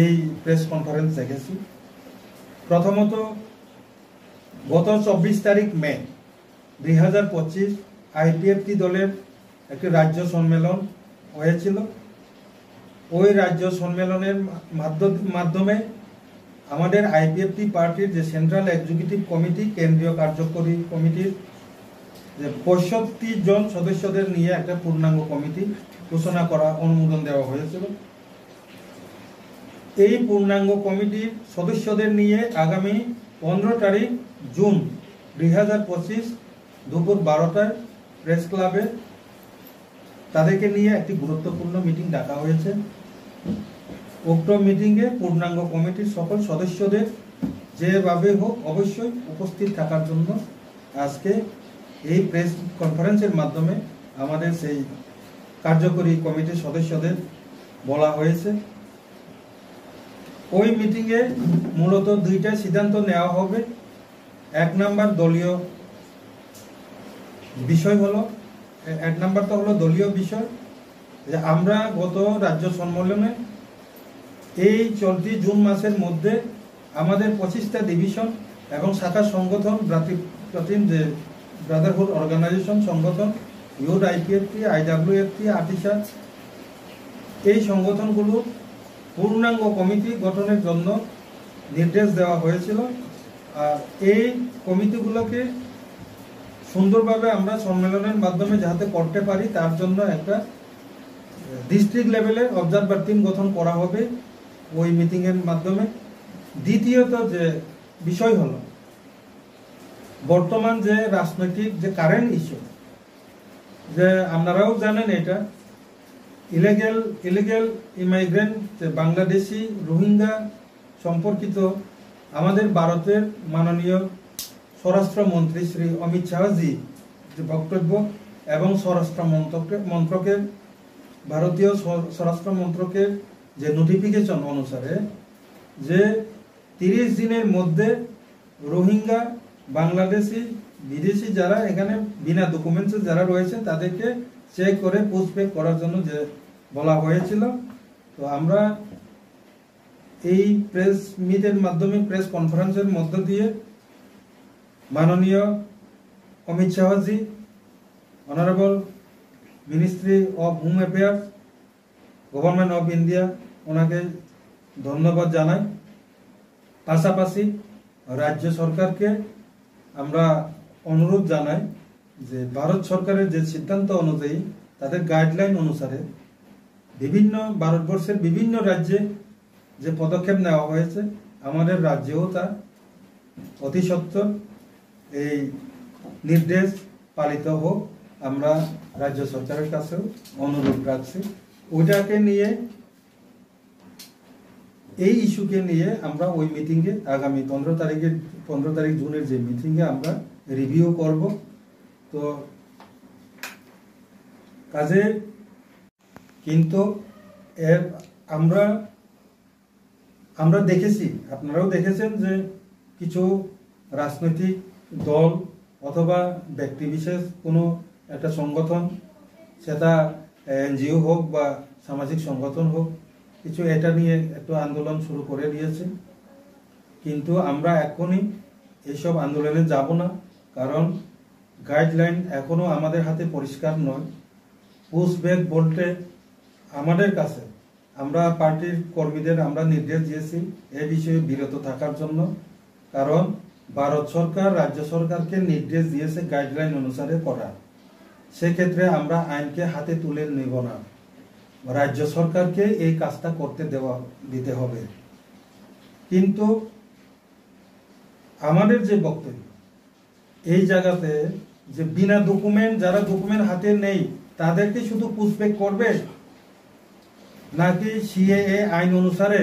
এই press conference দেখেছি। প্রথমত গত 24 তারিখ মে 2025 আইপিএফটি দলের একটি রাজ্য সম্মেলন হয়েছিল। ওই রাজ্য সম্মেলনের মাধ্যমে আমাদের আইপিএফটি পার্টির যে সেন্ট্রাল এক্সিকিউটিভ কমিটি, কেন্দ্রীয় কার্যকরী কমিটির যে 65 জন সদস্যদের নিয়ে একটা পূর্ণাঙ্গ কমিটি ঘোষণা করা, অনুমোদন দেওয়া হয়েছিল। এই পূর্ণাঙ্গ কমিটির সদস্যদের নিয়ে আগামী 15 তারিখ জুন 2025 দুপুর 12টায় প্রেস ক্লাবে তাদেরকে নিয়ে একটি গুরুত্বপূর্ণ মিটিং ডাকা হয়েছে। উক্ত মিটিংয়ে পূর্ণাঙ্গ কমিটির সকল সদস্যদের যেভাবে হোক অবশ্যই উপস্থিত থাকার জন্য আজকে এই প্রেস কনফারেন্সের মাধ্যমে আমাদের সেই কার্যকরী কমিটির সদস্যদের বলা হয়েছে। ওই মিটিংয়ে মূলত দুইটা সিদ্ধান্ত নেওয়া হবে। এক নাম্বার দলীয় বিষয় হলো, এক নাম্বারটা হলো দলীয় বিষয়, যে আমরা গত রাজ্য সম্মেলনে এই চলতি জুন মাসের মধ্যে আমাদের 25টা ডিভিশন এবং শাখা সংগঠন, যে ব্রাদারহুড অর্গানাইজেশন সংগঠন, ইউথ আইপিএফটি, আইডব্লিউএফটি, আর্টিসান, এই সংগঠনগুলো পূর্ণাঙ্গ কমিটি গঠনের জন্য নির্দেশ দেওয়া হয়েছিল। আর এই কমিটিগুলোকে সুন্দরভাবে আমরা সম্মেলনের মাধ্যমে যাতে করতে পারি তার জন্য একটা ডিস্ট্রিক্ট লেভেলের অবজারভার টিম গঠন করা হবে ওই মিটিংয়ের মাধ্যমে। দ্বিতীয়ত যে বিষয় হলো, বর্তমান যে রাজনৈতিক যে কারেন্ট ইস্যু, যে আপনারাও জানেন এটা ইলিগেল ইমাইগ্রেন্ট, যে বাংলাদেশি রোহিঙ্গা সম্পর্কিত আমাদের ভারতের মাননীয় স্বরাষ্ট্রমন্ত্রী শ্রী অমিত শাহজি যে বক্তব্য এবং স্বরাষ্ট্র মন্ত্রকের, ভারতীয় স্বরাষ্ট্র মন্ত্রকের যে নোটিফিকেশন অনুসারে যে 30 দিনের মধ্যে রোহিঙ্গা, বাংলাদেশি, বিদেশি যারা এখানে বিনা ডকুমেন্টসে যারা রয়েছে তাদেরকে চেক করে পুশব্যাক করার জন্য যে বলা হয়েছিল। তো আমরা এই প্রেস মিটের মাধ্যমে, প্রেস কনফারেন্সের মধ্য দিয়ে মাননীয় Amit Shahji, honourable ministry of home affairs, government of India, ওনাকে ধন্যবাদ জানাই। পাশাপাশি রাজ্য সরকারকে আমরা অনুরোধ জানাই যে ভারত সরকারের যে সিদ্ধান্ত অনুযায়ী, তাদের গাইডলাইন অনুসারে ভারতবর্ষের বিভিন্ন রাজ্যে যে পদক্ষেপ নেওয়া হয়েছে, আমাদের রাজ্যেও তা অতি সত্বর এই নির্দেশ পালিত হোক, আমরা রাজ্য সরকারের কাছেও অনুরোধ রাখছি। ওইটাকে নিয়ে, এই ইস্যুকে নিয়ে আমরা ওই মিটিংয়ে আগামী 15 তারিখ জুনের যে মিটিংয়ে আমরা রিভিউ করব। তো কাজে কিন্তু আমরা দেখেছি, আপনারাও দেখেছেন যে কিছু রাজনৈতিক দল অথবা ব্যক্তি বিশেষ, কোনো একটা সংগঠন, সেটা এনজিও হোক বা সামাজিক সংগঠন হোক, কিছু এটা নিয়ে একটু আন্দোলন শুরু করে দিয়েছে। কিন্তু আমরা এখনই এইসব আন্দোলনে যাব না, কারণ গাইডলাইন এখনো আমাদের হাতে পরিষ্কার নয়। পুশব্যাক বলতে আমাদের কাছে, আমরা পার্টির কর্মীদের আমরা নির্দেশ দিয়েছি এ বিষয়ে বিরত থাকার জন্য, কারণ ভারত সরকার রাজ্য সরকারকে নির্দেশ দিয়েছে গাইডলাইন অনুসারে করা। সেক্ষেত্রে আমরা আইনকে হাতে তুলে নেব না, রাজ্য সরকারকে এই কাজটা করতে দিতে হবে। কিন্তু আমাদের যে বক্তব্য, এই জায়গাতে যে বিনা ডকুমেন্ট, যারা ডকুমেন্ট হাতে নেই তাদেরকে শুধু পুশব্যাক করবে, নাকি সিএএ আইন অনুসারে,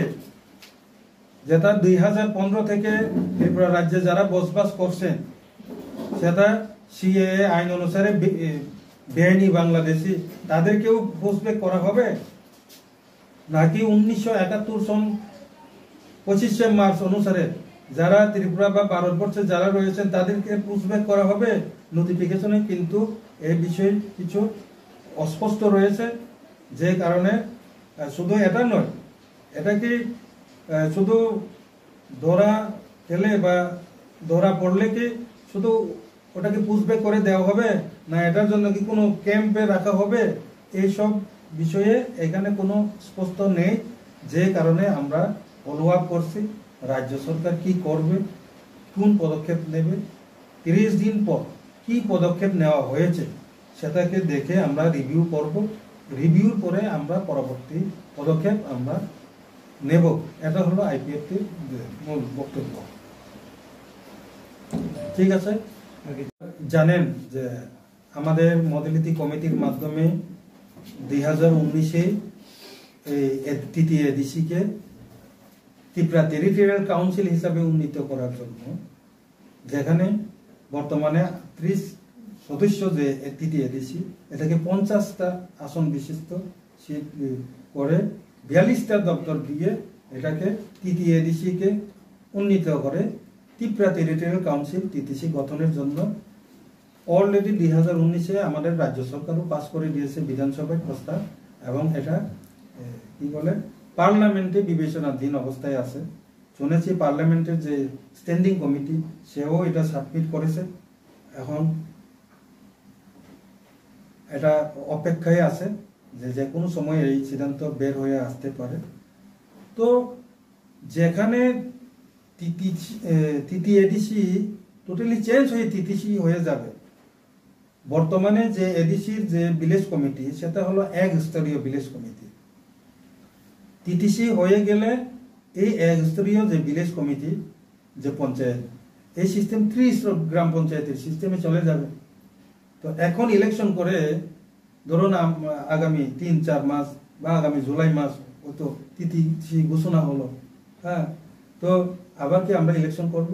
যেটা 2015 থেকে ত্রিপুরা রাজ্যে যারা বসবাস করছেন, সেটা সিএএ আইন অনুসারে বেআইনি বাংলাদেশি, তাদেরকেও পুশব্যাক করা হবে, নাকি 1971 সন 25শে মার্চ অনুসারে যারা ত্রিপুরা বা ভারতবর্ষে যারা রয়েছেন তাদেরকে পুশব্যাক করা হবে? নোটিফিকেশনে কিন্তু এই বিষয়ে কিছু অস্পষ্ট রয়েছে, যে কারণে শুধু এটা নয়, এটা কি শুধু ধরা খেলে বা ধরা পড়লে কি শুধু ওটাকে পুষব্যাক করে দেওয়া হবে, না এটার জন্য কি কোনো ক্যাম্পে রাখা হবে, এইসব বিষয়ে এখানে কোনো স্পষ্ট নেই। যে কারণে আমরা ফলো আপ করছি রাজ্য সরকার কি করবে, কোন পদক্ষেপ নেবে, 30 দিন পর কি পদক্ষেপ নেওয়া হয়েছে সেটাকে দেখে আমরা রিভিউ করব। রিভিউর পরে আমরা পরবর্তী পদক্ষেপ আমরা নেব। এটা হলো আইপিএফটির মূল বক্তব্য। ঠিক আছে, জানেন যে আমাদের মডেলিটি কমিটির মাধ্যমে 2019-এ তৃতীয় এডিসিকে ত্রিপুরা টেরিটোরিয়াল কাউন্সিল হিসাবে উন্নীত করার জন্য, যেখানে বর্তমানে 30 সদস্য যে তৃতীয় এডিসি, এটাকে 50টা আসন বিশিষ্ট সিট করে 42টা দপ্তর দিয়ে এটাকে তৃতীয় এডিসিকে উন্নীত করে ত্রিপুরা টেরিটোরিয়াল কাউন্সিল টিটিসি গঠনের জন্য অলরেডি 2019-এ আমাদের রাজ্য সরকারও পাস করে দিয়েছে বিধানসভায় প্রস্তাব, এবং এটা কি বলে পার্লামেন্টে বিবেচনাধীন অবস্থায় আছে। শুনেছি পার্লামেন্টের যে স্ট্যান্ডিং কমিটি সেও এটা সাবমিট করেছে, এখন এটা অপেক্ষায় আছে যে কোনো সময় এই সিদ্ধান্ত বের হয়ে আসতে পারে। তো যেখানে তৃতীয় এডিসি টোটালি চেঞ্জ হয়ে টিটিসি হয়ে যাবে, বর্তমানে যে এডিসির যে ভিলেজ কমিটি সেটা হলো এক স্তরীয় ভিলেজ কমিটি। টিটিসি হয়ে গেলে এই এক স্তরীয় যে ভিলেজ কমিটি যে পঞ্চায়েত, এই সিস্টেম 30 গ্রাম পঞ্চায়েতের সিস্টেমে চলে যাবে। তো এখন ইলেকশন করে ধরুন আগামী 3-4 মাস বা আগামী জুলাই মাস ও তো টিটিসি ঘোষণা হলো, হ্যাঁ, তো আবার কি আমরা ইলেকশন করব?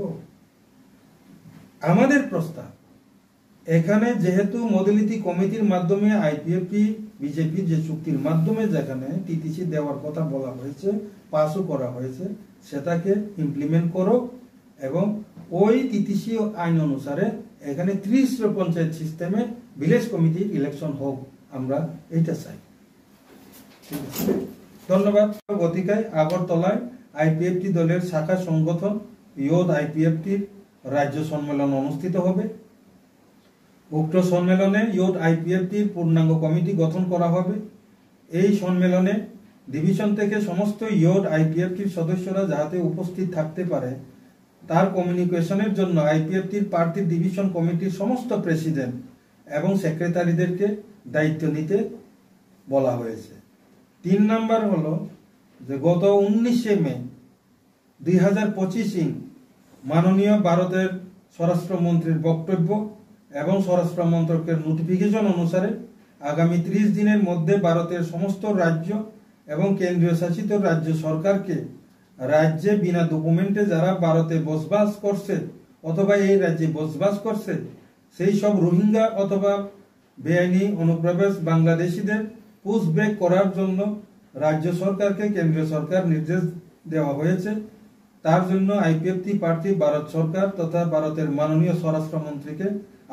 আমাদের প্রস্তাব এখানে যেহেতু মডেলিটি কমিটির মাধ্যমে আইপিএফটি বিজেপি যে চুক্তির মাধ্যমে যেখানে টিটিসি দেওয়ার কথা বলা হয়েছে, পাসও করা হয়েছে, সেটাকে ইমপ্লিমেন্ট করো এবং ওই টিটিসি আইন অনুসারে এখানে 30 পঞ্চায়েত সিস্টেমে ভিলেজ কমিটি ইলেকশন হোক, আমরা এইটা চাই। ঠিক আছে, ধন্যবাদ। গতিকায় আগরতলায় আইপিএফটি দলের শাখা সংগঠন ইয়ুথ আইপিএফটির রাজ্য সম্মেলন অনুষ্ঠিত হবে। উক্ত সম্মেলনে ইয়ুথ আইপিএফটির পূর্ণাঙ্গ কমিটি গঠন করা হবে। এই সম্মেলনে ডিভিশন থেকে সমস্ত ইয়ুথ আইপিএফটির সদস্যরা যাতে উপস্থিত থাকতে পারে তার কমিউনিকেশনের জন্য আইপিএফটির পার্টি ডিভিশন কমিটির সমস্ত প্রেসিডেন্ট এবং সেক্রেটারিদেরকে দায়িত্ব নিতে বলা হয়েছে। 3 নাম্বার হলো যে গত 19শে মে 2025 মাননীয় ভারতের স্বরাষ্ট্রমন্ত্রীর বক্তব্য এবং স্বরাষ্ট্র মন্ত্রকের নোটিফিকেশন অনুসারে আগামী 30 দিনের মধ্যে ভারতের সমস্ত রাজ্য এবং কেন্দ্রীয় শাসিত রাজ্য সরকারকে রাজ্যে বিনা ডকুমেন্টে যারা ভারতে বসবাস করছে অথবা এই রাজ্যে বসবাস করছে সেই সব রোহিঙ্গা অথবা বেআইনি অনুপ্রবেশ বাংলাদেশিদের পুশব্যাক করার জন্য রাজ্য সরকারকে কেন্দ্রীয় সরকার নির্দেশ দেওয়া হয়েছে। তার জন্য আইপিএফটি পার্টি ভারত সরকার তথা ভারতের মাননীয় স্বরাষ্ট্রমন্ত্রীকে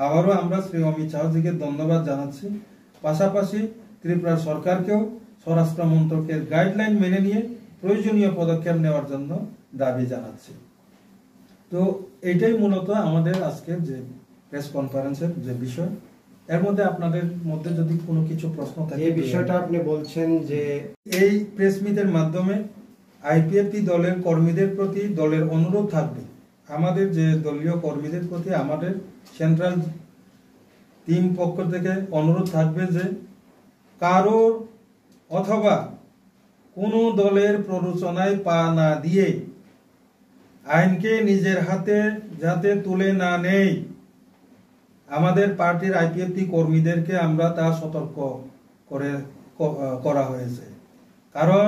আবারও আমরা শ্রী অমিত শাহজিকে ধন্যবাদ জানাচ্ছি। পাশাপাশি ত্রিপুরা সরকারকেও স্বরাষ্ট্র মন্ত্রকের গাইডলাইন মেনে নিয়ে প্রয়োজনীয় পদক্ষেপ নেওয়ার জন্য দাবি জানাচ্ছি। তো এটাই মূলত আমাদের আজকের যে প্রেস কনফারেন্সের যে বিষয়। এর মধ্যে আপনাদের মধ্যে যদি কোনো কিছু প্রশ্ন থাকে, এই বিষয়টা আপনি বলছেন যে এই প্রেস মিটের মাধ্যমে আইপিএফটি দলের কর্মীদের প্রতি দলের অনুরোধ থাকবে, আমাদের যে দলীয় কর্মীদের প্রতি আমাদের সেন্ট্রাল টিম পক্ষ থেকে অনুরোধ থাকবে যে কারো অথবা কোনো দলের প্ররোচনায় পা না দিয়ে আইনকে নিজের হাতে যাতে তুলে না নেই, আমাদের পার্টির আইপিএফটি কর্মীদেরকে আমরা তা সতর্ক করা হয়েছে। কারণ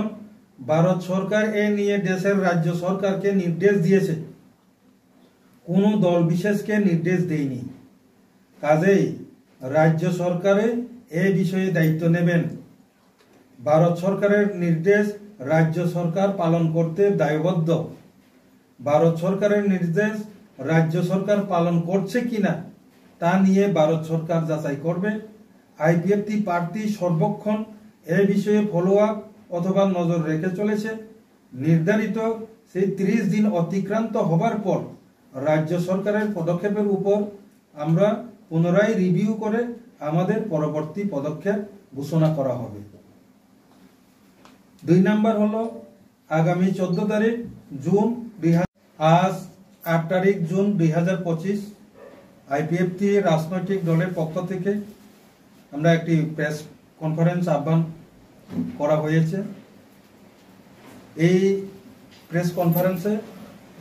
ভারত সরকার এ নিয়ে দেশের রাজ্য সরকারকে নির্দেশ দিয়েছে, কোনো দল বিশেষকে নির্দেশ দেয়নি। কাজেই রাজ্য সরকারে এ বিষয়ে দায়িত্ব নেবেন। ভারত সরকারের নির্দেশ রাজ্য সরকার পালন করতে দায়বদ্ধ। ভারত সরকারের নির্দেশ রাজ্য সরকার পালন করছে কিনা তা নিয়ে ভারত সরকার যাচাই করবে। আইপিএফটি পার্টি সর্বক্ষণ এ বিষয়ে ফলো আপ অথবা নজর রেখে চলেছে। নির্ধারিত সেই 30 দিন অতিক্রান্ত হবার পর রাজ্য সরকারের পদক্ষেপের উপর আমরা পুনরায় রিভিউ করে আমাদের পরবর্তী পদক্ষেপ ঘোষণা করা হবে। 2 নাম্বার হলো আগামী 14 তারিখ জুন আজ 8 তারিখ জুন 2025 আইপিএফটি রাজনৈতিক দলের পক্ষ থেকে আমরা একটি প্রেস কনফারেন্স আহ্বান করা হয়েছে। এই প্রেস কনফারেন্সে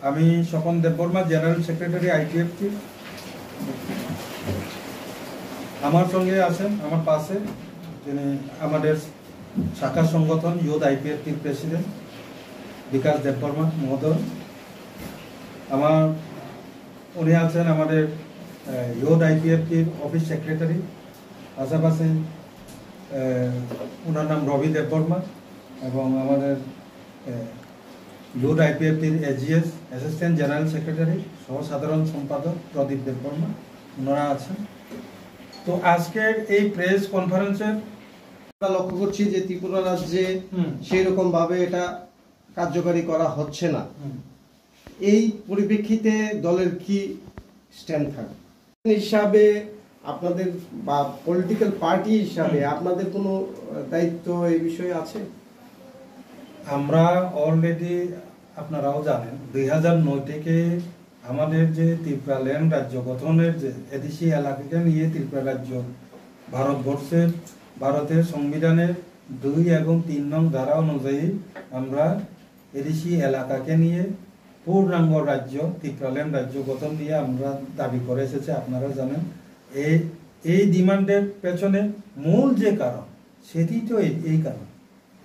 আমি Swapan Debbarma, general secretary IPFT, আমার সঙ্গে আছেন আমার পাশে যিনি আমাদের শাখা সংগঠন ইউথ আইপিএফটির প্রেসিডেন্ট বিকাশ দেববর্মা মহোদয়, উনি আছেন আমাদের ইউথ আইপিএফটির অফিস সেক্রেটারি, পাশাপাশি ওনার নাম রবি দেববর্মা, এবং আমাদের ইউথ আইপিএফটির এজিএস অ্যাসিস্ট্যান্ট জেনারেল সেক্রেটারি সহ সাধারণ সম্পাদক প্রদীপ দেববর্মা, ওনারা আছেন। তো আজকের এই প্রেস কনফারেন্সের আমরা লক্ষ্য করছি যে ত্রিপুরা রাজ্যে সেই রকম ভাবে এটা কার্যকরী করা হচ্ছে না। এই পরিপ্রেক্ষিতে দলের কি স্ট্যান্ড থাকবে হিসাবে আপনাদের, বা পলিটিক্যাল পার্টি হিসাবে আপনাদের কোনো দায়িত্ব এই বিষয়ে আছে? আমরা অলরেডি আপনারাও জানেন 2009 থেকে আমাদের যে ত্রিপুরা ল্যান্ড রাজ্য গঠনের যে এদেশি এলাকাকে নিয়ে ত্রিপুরা রাজ্য ভারতের সংবিধানের 2 এবং 3 নং ধারা অনুযায়ী আমরা এদেশি এলাকাকে নিয়ে পূর্ণাঙ্গ রাজ্য ত্রিপুরা ল্যান্ড রাজ্য গঠন নিয়ে আমরা দাবি করে এসেছি। আপনারা জানেন এই ডিমান্ডের পেছনে মূল যে কারণ সেটি তো এই কারণ।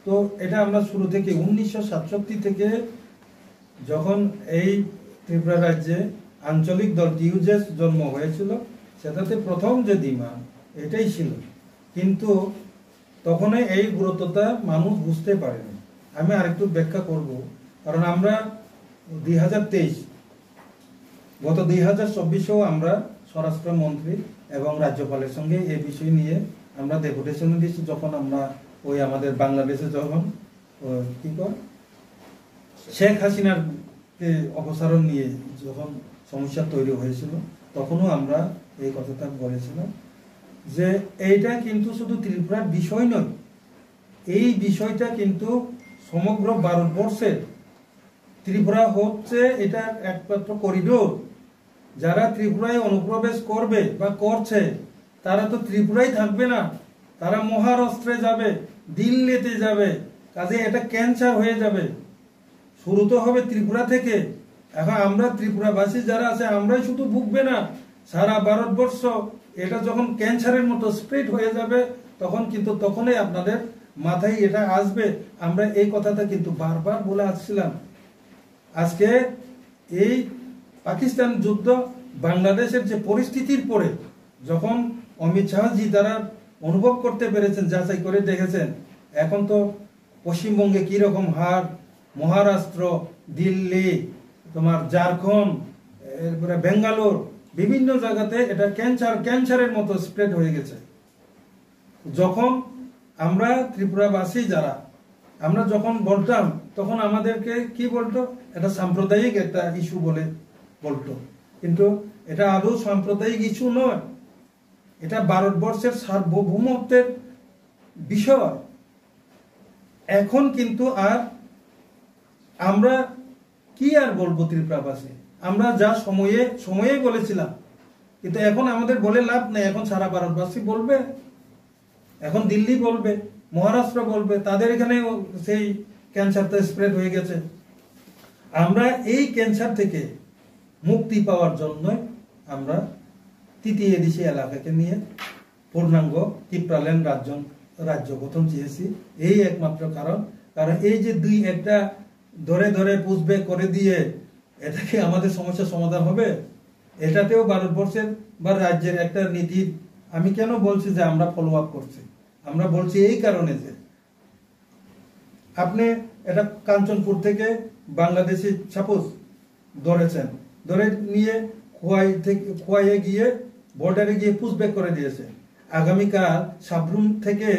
তো এটা আমরা শুরু থেকে 1967 থেকে যখন এই ত্রিপুরা রাজ্যে আঞ্চলিক দল টিউজেস জন্ম হয়েছিল, সেটাতে প্রথম যে ডিমান্ড এটাই ছিল, কিন্তু তখন এই গুরুত্বটা মানুষ বুঝতে পারেনি। আমি আরেকটু ব্যাখ্যা করব, কারণ আমরা 2023 গত 2024-এও আমরা স্বরাষ্ট্রমন্ত্রী এবং রাজ্যপালের সঙ্গে এই বিষয় নিয়ে আমরা ডেপুটেশন দিয়েছি। যখন আমরা ওই আমাদের বাংলাদেশে যখন শেখ হাসিনার অপসারণ নিয়ে যখন সমস্যা তৈরি হয়েছিল, তখনও আমরা এই কথাটা বলেছিলাম যে এইটা কিন্তু শুধু ত্রিপুরার বিষয় নয়, এই বিষয়টা কিন্তু সমগ্র ভারতবর্ষের। ত্রিপুরা হচ্ছে এটা একমাত্র করিডোর। যারা ত্রিপুরায় অনুপ্রবেশ করবে বা করছে তারা তো ত্রিপুরায় থাকবে না, তারা মহারাষ্ট্রে যাবে, দিল্লিতে যাবে, কাজে এটা ক্যান্সার হয়ে যাবে। শুরু তো হবে ত্রিপুরা থেকে। এখন আমরা ত্রিপুরাবাসী যারা আছে আমরাই শুধু ভুগবে না, সারা ভারতবর্ষ এটা যখন ক্যান্সারের মতো স্প্রেড হয়ে যাবে, তখন কিন্তু তখনই আপনাদের মাথায় এটা আসবে। আমরা এই কথাটা কিন্তু বারবার বলে আসছিলাম। আজকে এই পাকিস্তান যুদ্ধ বাংলাদেশের যে পরিস্থিতির পরে যখন অমিত শাহজি তারা অনুভব করতে পেরেছেন, যাচাই করে দেখেছেন, এখন তো পশ্চিমবঙ্গে কিরকম হার, মহারাষ্ট্র, দিল্লি, তোমার ঝাড়খণ্ড, এরপরে বেঙ্গালোর, বিভিন্ন জায়গাতে এটা ক্যান্সারের মতো স্প্রেড হয়ে গেছে। যখন আমরা ত্রিপুরাবাসী যারা আমরা যখন বলতাম, তখন আমাদেরকে কি বলতো, এটা সাম্প্রদায়িক একটা ইস্যু বলে বলতো, কিন্তু এটা আদৌ সাম্প্রদায়িক ইস্যু নয়, এটা ভারতবর্ষের সার্বভৌমত্বের বিষয়। এখন কিন্তু আর আমরা কি আর বলবো ত্রিপুরাবাসী, আমরা যা সময়ে বলেছিলাম, কিন্তু এখন আমাদের বলে লাভ নেই। এখন সারা ভারতবাসী বলবে, এখন দিল্লি বলবে, মহারাষ্ট্র বলবে, তাদের এখানে সেই ক্যান্সারটা স্প্রেড হয়ে গেছে। আমরা এই ক্যান্সার থেকে মুক্তি পাওয়ার জন্য আমরা তৃতীয় এদেশি এলাকাকে নিয়ে পূর্ণাঙ্গ ত্রিপুরা ল্যান্ড রাজ্য গঠন চেয়েছি। এই একমাত্র কারণ এই যে দুই একটা ধরে ধরে পুষব্যাক করে দিয়ে এটাকে আমাদের সমস্যার সমাধান হবে? এটাতেও ভারতবর্ষের বা রাজ্যের একটা নীতি। আমি কেন বলছি যে আমরা ফলো আপ করছি, আমরা বলছি এই কারণে যে আপনি এটা কাঞ্চনপুর থেকে বাংলাদেশি সাপোজ ধরেছেন, ধরে নিয়ে খোয়াইয়ে গিয়ে বর্ডারে গিয়ে পুষব্যাক করে দিয়েছে। আগামীকাল সাবরুম থেকে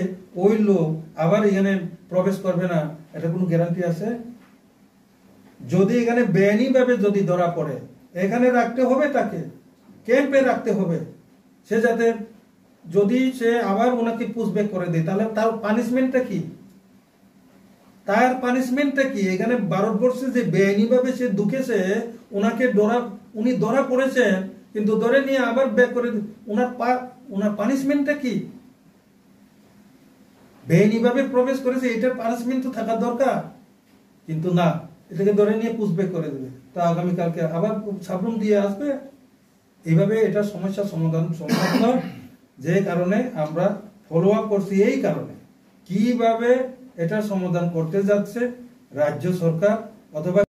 ওই লোক আবার এখানে প্রবেশ করবে না, এটা কোনো গ্যারান্টি আছে? যদি এখানে বেআইনিভাবে যদি ধরা পড়ে, এখানে রাখতে হবে, তাকে ক্যাম্পে রাখতে হবে। সে যাতে যদি সে আবার ওনাকে পুশব্যাক করে দেয়, তাহলে তার পানিশমেন্টটা কি? তার পানিশমেন্টটা কি? এখানে ভারতবর্ষে যে বেআইনিভাবে সে ঢুকেছে, ওনাকে উনি ধরা পড়েছেন, কিন্তু ধরে নিয়ে আবার ব্যাক করে ওনার পানিশমেন্টটা কি? বেআইনিভাবে প্রবেশ করেছে, এটার পানিশমেন্ট তো থাকা দরকার, কিন্তু না, এটাকে ধরে নিয়ে পুশব্যাক করে দেবে। তা আগামীকালকে আবার সাবরুম দিয়ে আসবে। এইভাবে এটা সমস্যার সমাধান নয়। যে কারণে আমরা ফলো আপ করছি, এই কারণে কিভাবে এটা সমাধান করতে যাচ্ছে রাজ্য সরকার অথবা